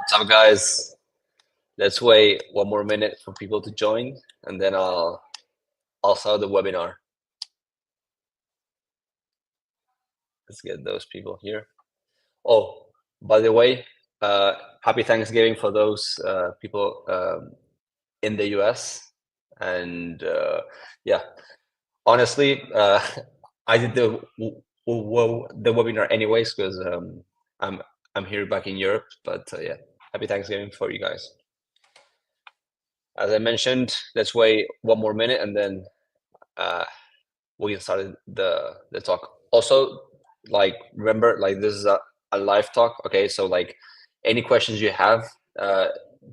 What's up, guys? Let's wait one more minute for people to join, and then I'll start the webinar. Let's get those people here. Oh, by the way, happy Thanksgiving for those people in the US. And yeah, honestly, I did the webinar anyways because I'm here back in Europe. But yeah, happy Thanksgiving for you guys. As I mentioned, let's wait one more minute and then we can start the talk. Also, like remember, like this is a live talk. Okay, so like any questions you have,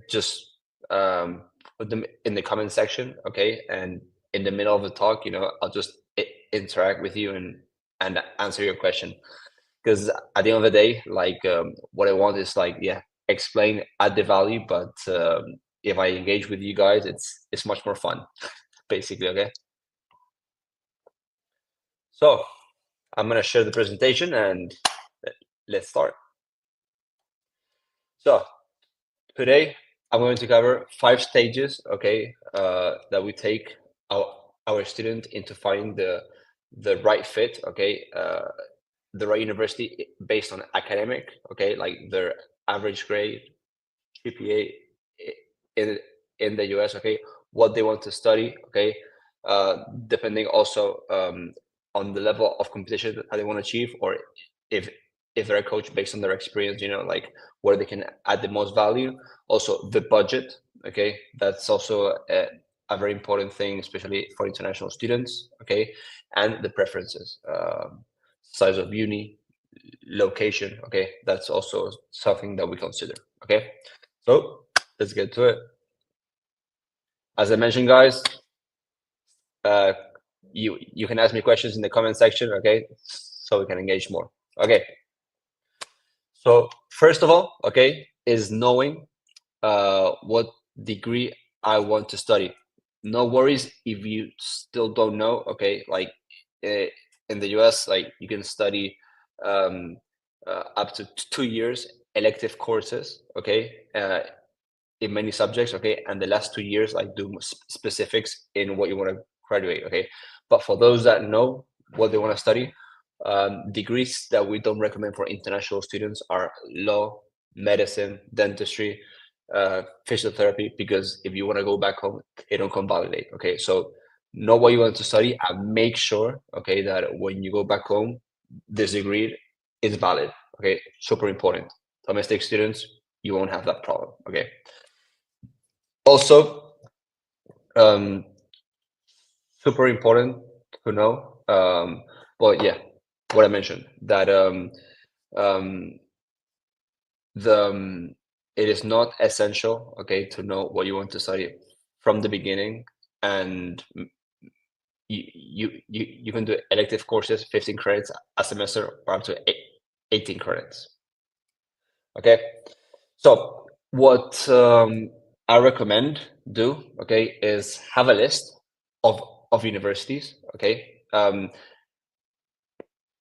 just put them in the comment section. Okay, and in the middle of the talk, I'll just interact with you and answer your question. Because at the end of the day, like what I want is like explain, add the value, but if I engage with you guys, it's much more fun, basically. Okay. So I'm gonna share the presentation and let's start. So today I'm going to cover 5 stages, okay, that we take our student into finding the right fit, okay, the right university based on academic, okay, like their average grade, GPA in in the US, okay, what they want to study, okay, depending also on the level of competition that they want to achieve, or if if they're a coach based on their experience, like where they can add the most value. Also, the budget, okay, that's also a very important thing, especially for international students, okay, and the preferences, size of uni, location, okay, that's also something that we consider, okay. So let's get to it. As I mentioned, guys, you can ask me questions in the comment section, okay, so we can engage more. Okay. So first of all, okay, is knowing what degree I want to study. No worries if you still don't know. Okay, like in the US, like you can study up to 2 years elective courses. Okay, in many subjects, okay, and the last 2 years like do specifics in what you want to graduate, okay. But for those that know what they want to study, degrees that we don't recommend for international students are law, medicine, dentistry, physiotherapy, because if you want to go back home, they don't convalidate, okay. So know what you want to study and make sure, okay, that when you go back home, this degree is valid, okay. Super important. Domestic students, you won't have that problem, okay. Also, super important to know. Well, yeah, what I mentioned that um, it is not essential, okay, to know what you want to study from the beginning, and you can do elective courses, 15 credits a semester, or up to 18 credits. Okay, so what I recommend do, okay, is have a list of universities, okay. I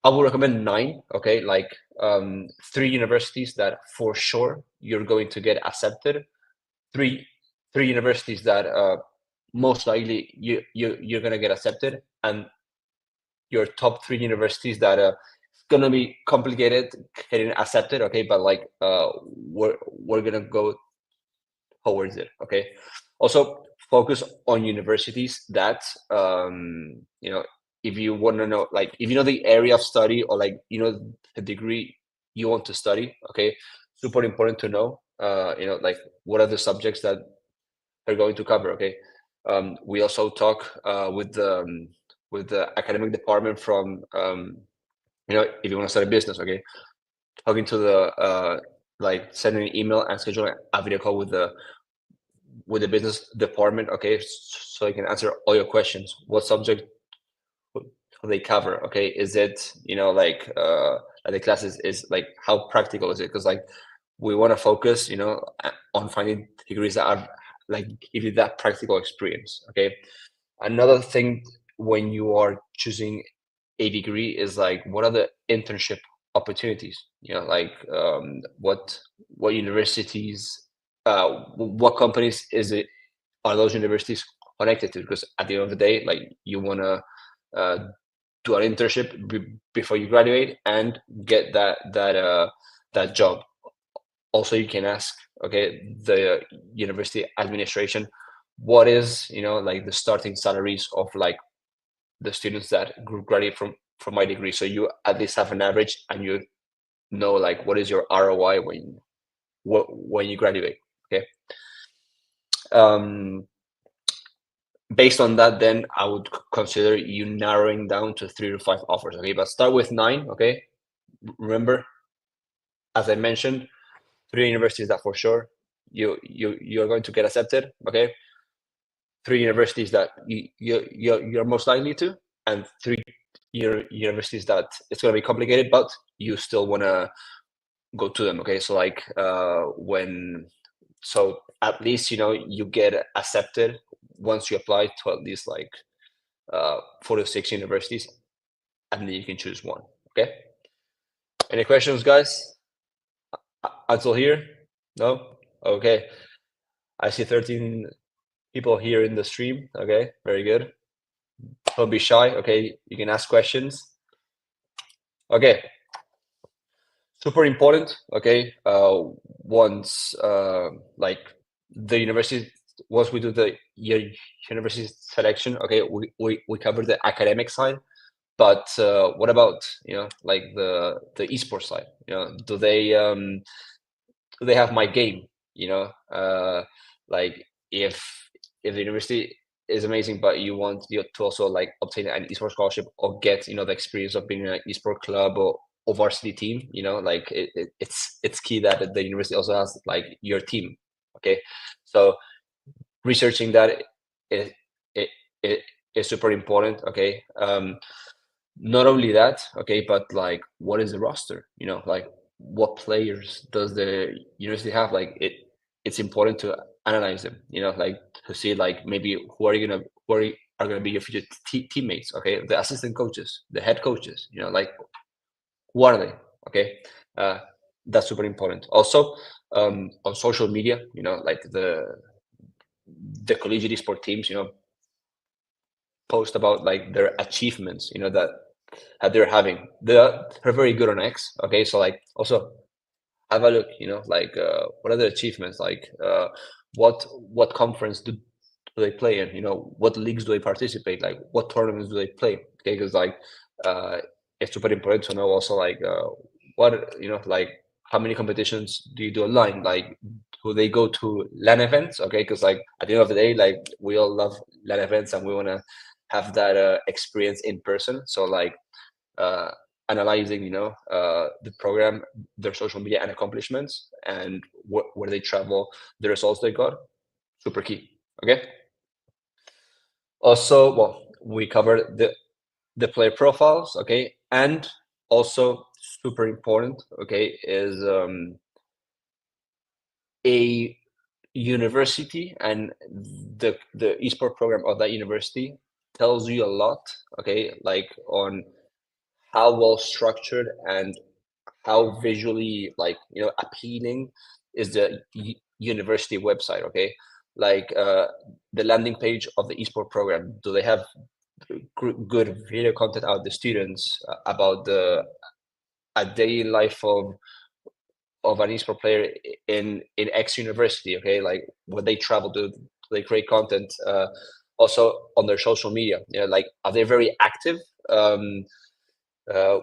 will recommend 9, okay, like 3 universities that for sure you're going to get accepted, three universities that most likely you're gonna get accepted, and your top 3 universities that it's gonna be complicated getting accepted, okay, but like we're gonna go towards it, okay. Also, focus on universities that if you want to know, like if you know the area of study, or like the degree you want to study, okay, super important to know like what are the subjects that they're going to cover, okay. We also talk with the academic department from if you want to start a business, okay, talking to the like sending an email and scheduling a video call with the business department, okay, so you can answer all your questions. What subject do they cover, okay? Is it like the classes is like, how practical is it? Because like we want to focus on finding degrees that are like give you that practical experience, okay. Another thing when you are choosing a degree is like, what are the internship opportunities, like what universities, what companies are those universities connected to, because at the end of the day, like, you want to do an internship before you graduate and get that job. Also, you can ask, okay, the university administration, what is, like, the starting salaries of, like, the students that graduate from my degree, so you at least have an average, and you know, like, what is your ROI when you graduate. Okay. Based on that, then I would consider you narrowing down to 3 to 5 offers. Okay, but start with 9. Okay, remember, as I mentioned, 3 universities that for sure you're going to get accepted. Okay, 3 universities that you're most likely to, and 3 universities that it's going to be complicated, but you still want to go to them. Okay, so like so at least you get accepted once you apply to at least like 4 to 6 universities, and then you can choose one. Okay, any questions, guys, until here? No? Okay, I see 13 people here in the stream. Okay, very good. Don't be shy. Okay, you can ask questions. Okay, super important. Okay, once like the university, once we do the university selection, okay, we cover the academic side, but what about like the esports side? Do they have my game? Like, if the university is amazing, but you want to also like obtain an esports scholarship, or get the experience of being in an esports club or varsity team, like it's key that the university also has like your team. Okay, so researching that is it, it is super important. Okay, not only that, okay, but like, what is the roster? Like, what players does the university have? Like, it's important to analyze them. Like, to see, like, maybe are gonna be your future teammates. Okay, the assistant coaches, the head coaches. Like, who are they? Okay, uh, that's super important. Also, on social media, like the collegiate esport teams, post about like their achievements, that they're having. They're very good on X. Okay, so like, also have a look. Like, what are the achievements? Like, what conference do they play in? What leagues do they participate? Like, what tournaments do they play? Okay, because like, it's super important to know also, like, what like, how many competitions do you do online? Like, do they go to LAN events? Okay, because like, at the end of the day, like, we all love LAN events, and we want to have that experience in person. So like, uh, analyzing the program, their social media and accomplishments, and where they travel, the results they got, super key. Okay, also, well, we covered the player profiles. Okay, and also super important, okay, is a university, and the esport program of that university tells you a lot. Okay, like, on how well structured and how visually, like, appealing is the university website. Okay, like, the landing page of the esport program, do they have good video content out the students, about a daily life of an esport player in X university? Okay, like, when they travel, do they create content, also on their social media? Like, are they very active?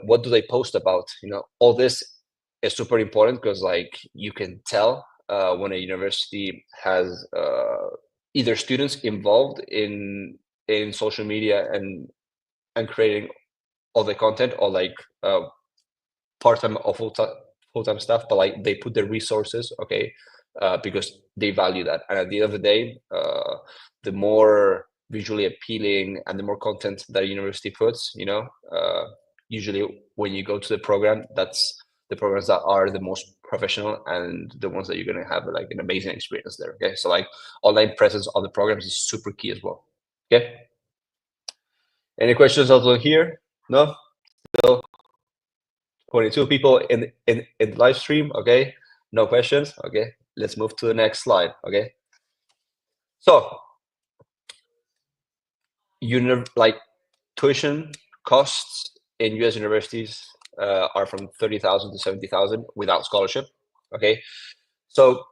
What do they post about? All this is super important, because like, you can tell when a university has either students involved in social media and creating all the content, or like, part-time or full-time stuff, but like, they put their resources. Okay, because they value that. And at the end of the day, the more visually appealing and the more content that a university puts, usually when you go to the program, that's the programs that are the most professional, and the ones that you're going to have like an amazing experience there. Okay, so like, online presence of the programs is super key as well. Okay, any questions also here? No, still 22 people in the live stream. Okay, no questions. Okay, let's move to the next slide. Okay, so like tuition costs in U.S. universities are from 30,000 to 70,000 without scholarship. Okay, so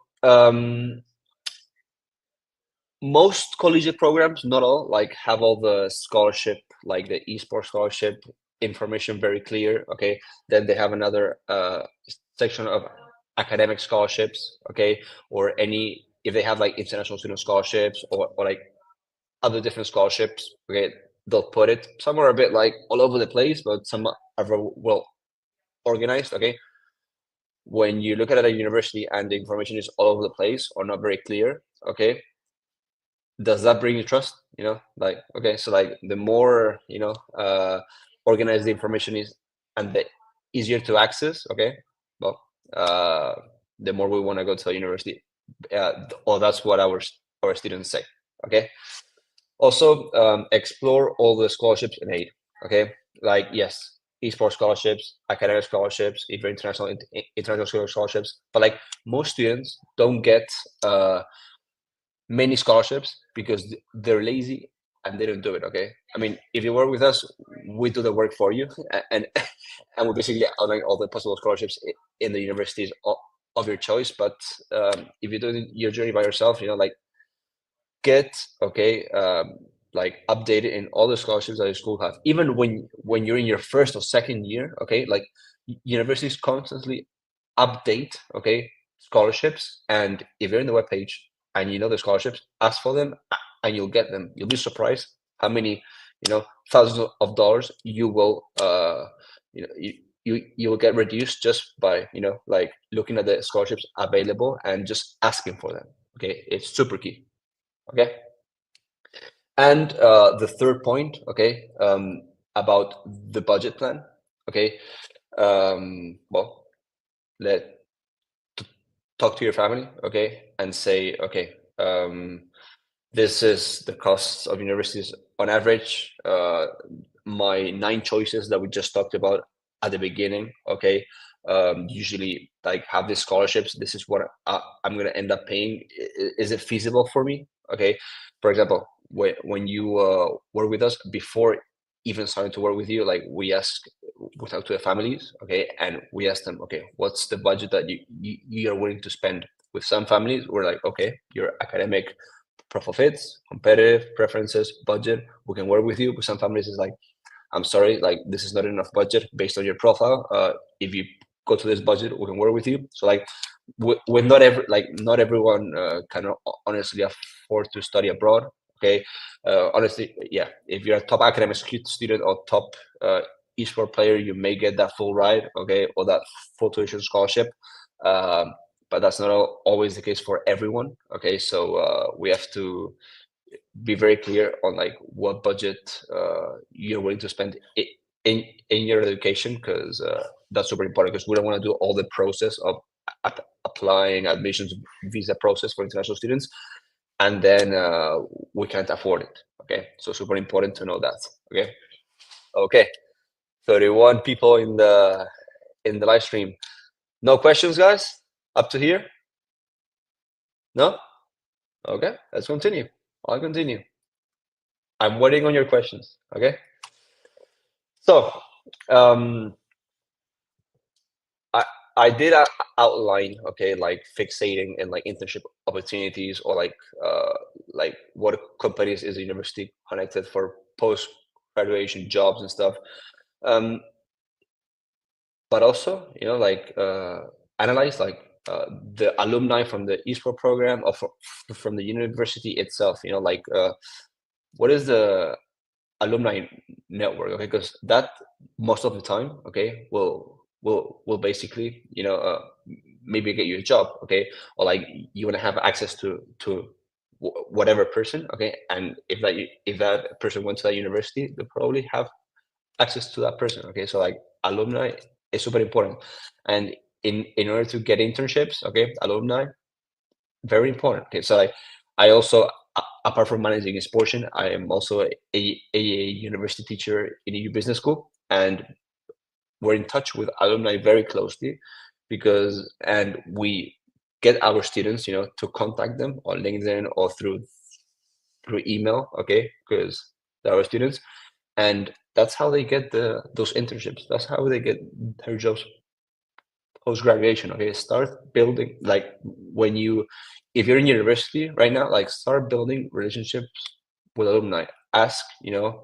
most collegiate programs, not all, like have all the scholarship, like the esports scholarship information very clear. Okay, then they have another section of academic scholarships. Okay, or any if they have like international student scholarships or like other different scholarships. Okay, they'll put it somewhere a bit like all over the place, but some are very well organized. Okay, when you look at a university and the information is all over the place or not very clear, okay, does that bring you trust? Like, okay, so like the more organized the information is and the easier to access, okay, well, the more we want to go to a university, or that's what our students say. Okay, also explore all the scholarships and aid. Okay, like, yes, esports scholarships, academic scholarships, if you're international scholarships, but like most students don't get many scholarships because they're lazy and they don't do it. Okay, I mean, if you work with us, we do the work for you, and and we basically outline all the possible scholarships in the universities of your choice. But if you're doing your journey by yourself, like, get like updated in all the scholarships that your school have, even when you're in your first or second year. Okay, like universities constantly update, okay, scholarships, and if you're in the webpage and the scholarships, ask for them and you'll get them. You'll be surprised how many thousands of dollars you will you will get reduced just by like looking at the scholarships available and just asking for them. Okay, it's super key. Okay, and the third point, okay, about the budget plan. Okay, well, let talk to your family, okay, and say, okay, this is the costs of universities on average. My 9 choices that we just talked about at the beginning, okay, usually like have these scholarships. This is what I'm going to end up paying. Is it feasible for me? Okay, for example, when you work with us, before even starting to work with you, like we talk to the families, okay, and we ask them, okay, what's the budget that you are willing to spend? With some families, we're like, okay, your academic profile fits, competitive preferences, budget, we can work with you. With some families, it's like, I'm sorry, like this is not enough budget based on your profile. If you go to this budget, we can work with you. So like, with not everyone can honestly afford to study abroad. Okay, honestly, yeah, if you're a top academic student or top esport player, you may get that full ride, okay, or that full tuition scholarship. But that's not always the case for everyone. Okay, so we have to be very clear on like what budget you're willing to spend in your education, because that's super important, because we don't want to do all the process of applying admissions visa process for international students and then we can't afford it. Okay, so super important to know that. Okay, 31 people in the live stream. No questions, guys, up to here? No? Okay, let's continue. I'll continue. I'm waiting on your questions. Okay, so I I did outline, okay, like fixating and like internship opportunities, or like what companies is the university connected for post graduation jobs and stuff. Um, but also, like analyze like the alumni from the esports program or from the university itself. Like what is the alumni network? Okay, because that most of the time, okay, will basically maybe get you a job. Okay, or like you want to have access to whatever person. Okay, and if that person went to that university, they probably have access to that person. Okay, so like alumni is super important, and in order to get internships, okay, alumni very important. Okay, so like I also, apart from managing Esportian, I am also a university teacher in a business school, and we're in touch with alumni very closely, because and we get our students, to contact them on LinkedIn or through email, okay, because they're our students, and that's how they get those internships. That's how they get their jobs post graduation. Okay, start building, like, if you're in university right now, like, start building relationships with alumni. Ask, your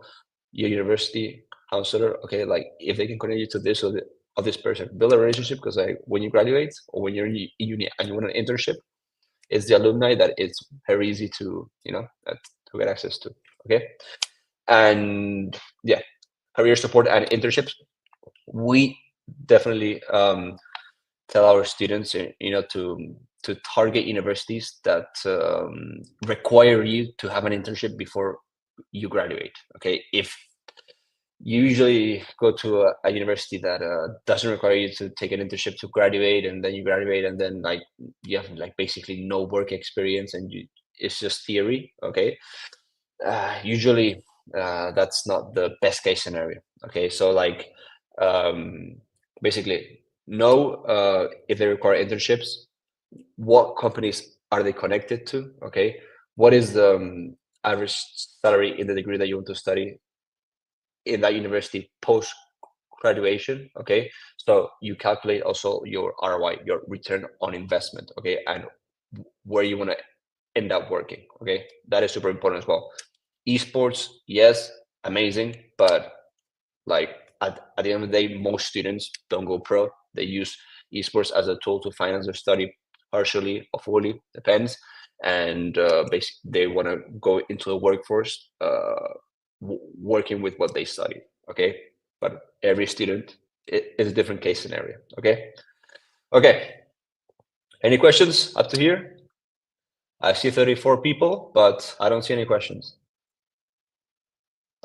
university counselor, okay, like, if they can connect you to this or this person. Build a relationship, because like when you graduate or when you're in uni and you want an internship, it's the alumni that it's very easy to to get access to. Okay, and yeah, career support and internships. We definitely tell our students, to target universities that require you to have an internship before you graduate. Okay, if you usually go to a university that doesn't require you to take an internship to graduate, and then you graduate, and then like you have like basically no work experience, and it's just theory. Okay, usually that's not the best case scenario. Okay, so like basically know if they require internships, what companies are they connected to. Okay, what is the average salary in the degree that you want to study in that university post graduation. Okay, so you calculate also your ROI, your return on investment. Okay, and where you want to end up working. Okay, that is super important as well. Esports, yes, amazing, but like at the end of the day, most students don't go pro. They use esports as a tool to finance their study, partially or fully, depends. And basically, they want to go into the workforce, working with what they study. Okay, but every student is a different case scenario. Okay, okay. Any questions up to here? I see 34 people, but I don't see any questions.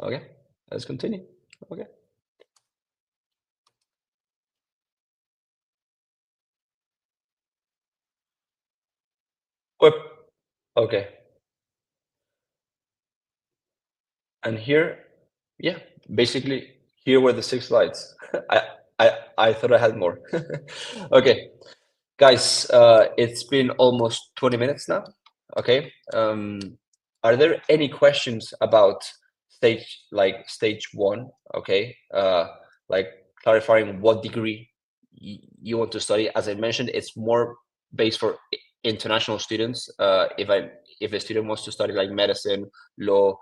Okay, let's continue. Okay. Whip. Okay. And here, yeah, basically here were the 6 slides. I I thought I had more. Okay, guys, it's been almost 20 minutes now. Okay. Are there any questions about stage one? Okay. Like clarifying what degree you want to study. As I mentioned, it's more based for international students. If a student wants to study like medicine, law,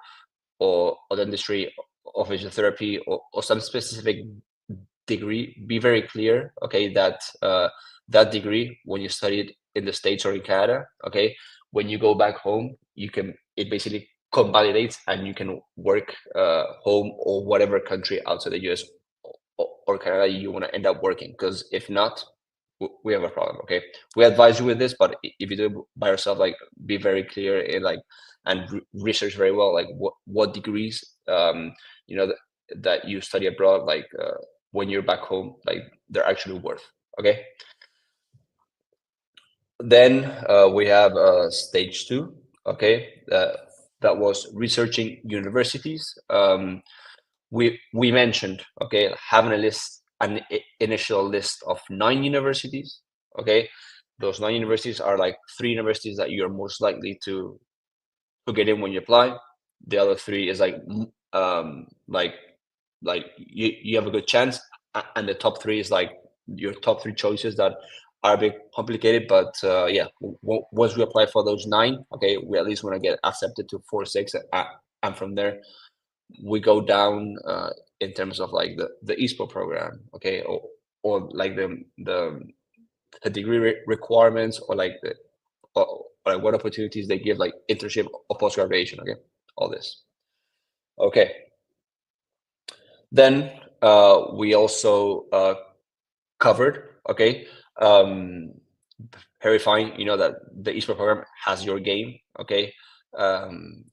or dentistry, or physiotherapy, or some specific degree, be very clear, okay, that that degree, when you study it in the States or in Canada, okay, when you go back home, it basically convalidates, and you can work home or whatever country outside the US or Canada you want to end up working. Because if not, we have a problem. Okay, we advise you with this, but if you do it by yourself, like, be very clear in like, and research very well, like what degrees that you study abroad, like when you're back home, like, they're actually worth. Okay, then we have stage two. Okay, that was researching universities. We mentioned, okay, having an initial list of 9 universities. Okay, those 9 universities are like 3 universities that you're most likely to get in when you apply. The other 3 is like you have a good chance, and the top 3 is like your top 3 choices that are a bit complicated. But yeah, once we apply for those 9, okay, we at least want to get accepted to 4, 6, and from there we go down in terms of like the esports program. Okay, or like the degree requirements, or like or like what opportunities they give, like internship or post graduation. Okay, all this. Okay, then we also covered, okay, um, verifying, that the esports program has your game. Okay,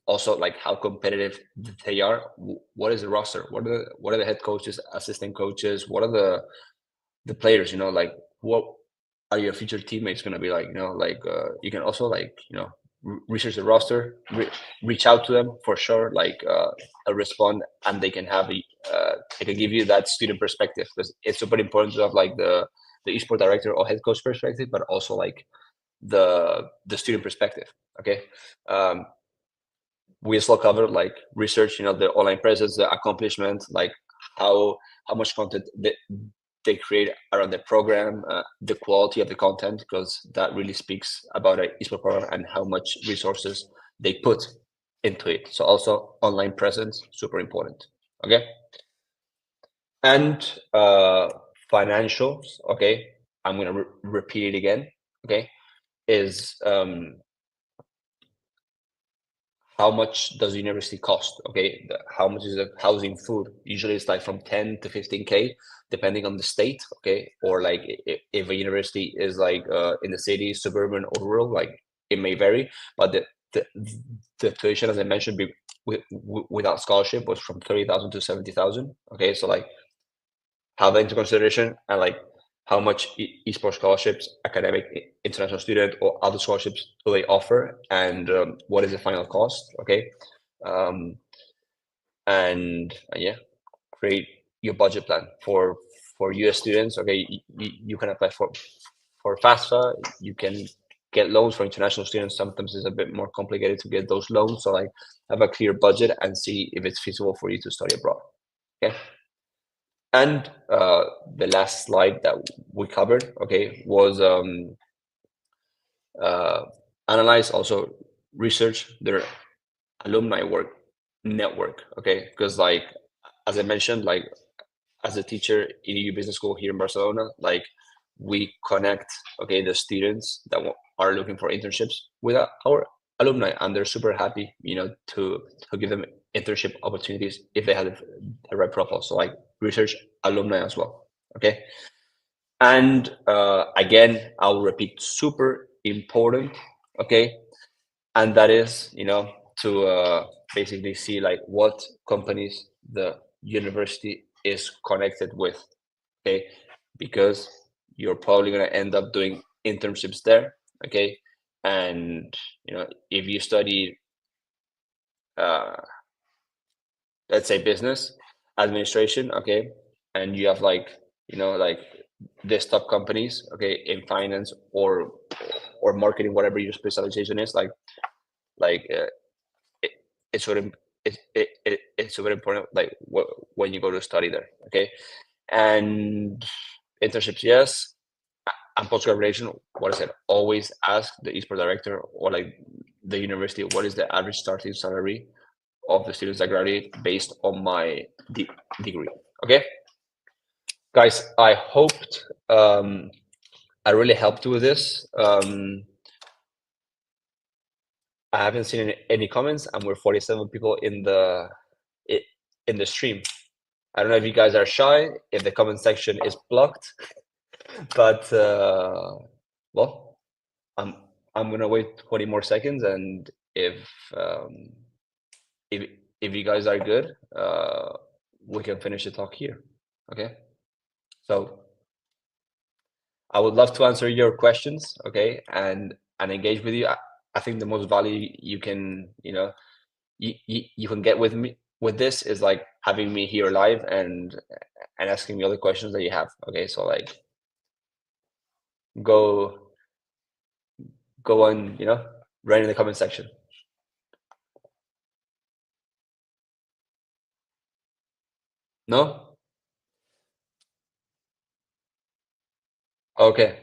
also like how competitive they are. What is the roster? What are the head coaches, assistant coaches? What are the players? Like, what are your future teammates going to be like? Like, you can also, like, research the roster, reach out to them for sure, like a respond, and they can have they can give you that student perspective, because it's super important to have like the esport director or head coach perspective, but also like the student perspective. Okay. um, we as well covered like research, the online presence, the accomplishment, like how much content they create around the program, the quality of the content, because that really speaks about an esports program and how much resources they put into it. So also online presence, super important. Okay. And financials, okay, I'm gonna repeat it again, okay, is how much does university cost? Okay, how much is the housing, food? Usually it's like from 10 to 15K, depending on the state. Okay, or like if a university is like in the city, suburban or rural, like it may vary. But the, the tuition, as I mentioned, without scholarship was from 30,000 to 70,000. Okay, so like have that into consideration, and like how much esports scholarships, academic, international student, or other scholarships do they offer, and what is the final cost. Okay. um, and yeah, create your budget plan for US students. Okay, you can apply for FAFSA. You can get loans for international students. Sometimes it's a bit more complicated to get those loans, so like have a clear budget and see if it's feasible for you to study abroad. Okay. And the last slide that we covered, okay, was uh, analyze, also research their alumni work network, okay, because like as I mentioned, like as a teacher in EU Business School here in Barcelona, like we connect, okay, the students that are looking for internships with our alumni, and they're super happy, to give them internship opportunities if they have the right profile. So like research alumni as well. Okay. And again, I'll repeat, super important. Okay. And that is, to basically see like what companies the university is connected with. Okay. Because you're probably going to end up doing internships there. Okay. And if you study uh, let's say business administration, okay, and you have like like desktop companies, okay, in finance or marketing, whatever your specialization is, like it, it's sort of it's super important, like when you go to study there. Okay. And internships, yes. And post graduation, what I said, always ask the esports director or like the university, what is the average starting salary of the students that graduate based on my degree. Okay, guys, I hoped I really helped you with this. I haven't seen any comments, and we're 47 people in the stream. I don't know if you guys are shy, if the comment section is blocked, but well, I'm I'm gonna wait 20 more seconds, and um, if if you guys are good, we can finish the talk here. Okay. So I would love to answer your questions, okay, and engage with you. I think the most value you can, you can get with me with this is like having me here live and asking me all the questions that you have. Okay, so like go go on, right in the comment section. No? Okay.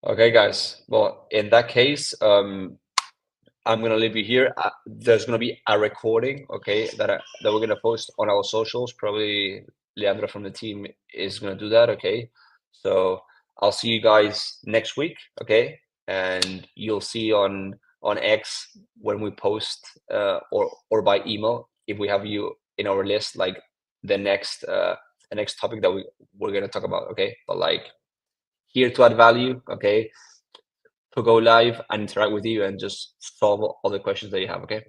Okay, guys. Well, in that case, I'm gonna leave you here. There's gonna be a recording, okay, that we're gonna post on our socials. Probably Leandro from the team is gonna do that, okay. So I'll see you guys next week, okay, and you'll see on X when we post or by email if we have you in our list, like the next topic that we're gonna talk about, okay. But like here to add value, okay, to go live and interact with you and just solve all the questions that you have. Okay.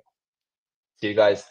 See you guys.